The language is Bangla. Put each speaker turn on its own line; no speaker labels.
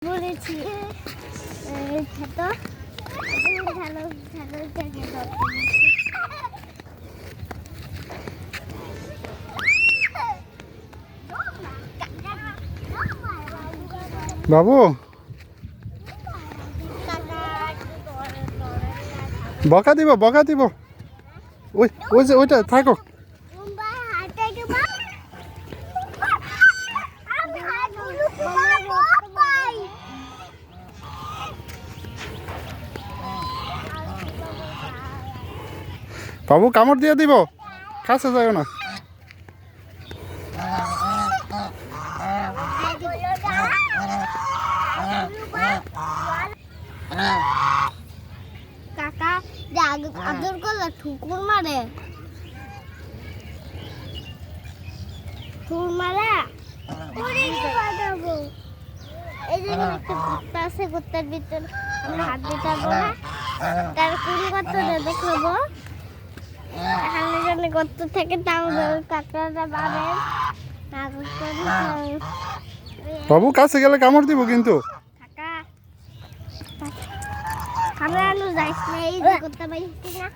বলেছি তো ভালো ভালো থেকে
বাবু বকা দিব ওই ওই যে ওইটা থাকো বাবু কামড় দিয়ে দিব কাছে যাও না
কাকা আদর করলে ঠুকুর মারে এই যে একটা কুত্তা আছে কুত্তার ভিতর আমরা হাত দিতে পারবো না তার কুড়ি কত দেখাবো এখানে জন্য কত থেকে তাও কাকাটা পাবে
বাবু কাছে গেলে কামড় দিব কিন্তু
কাকা আমরা যাইস না এই যে করতে পারি না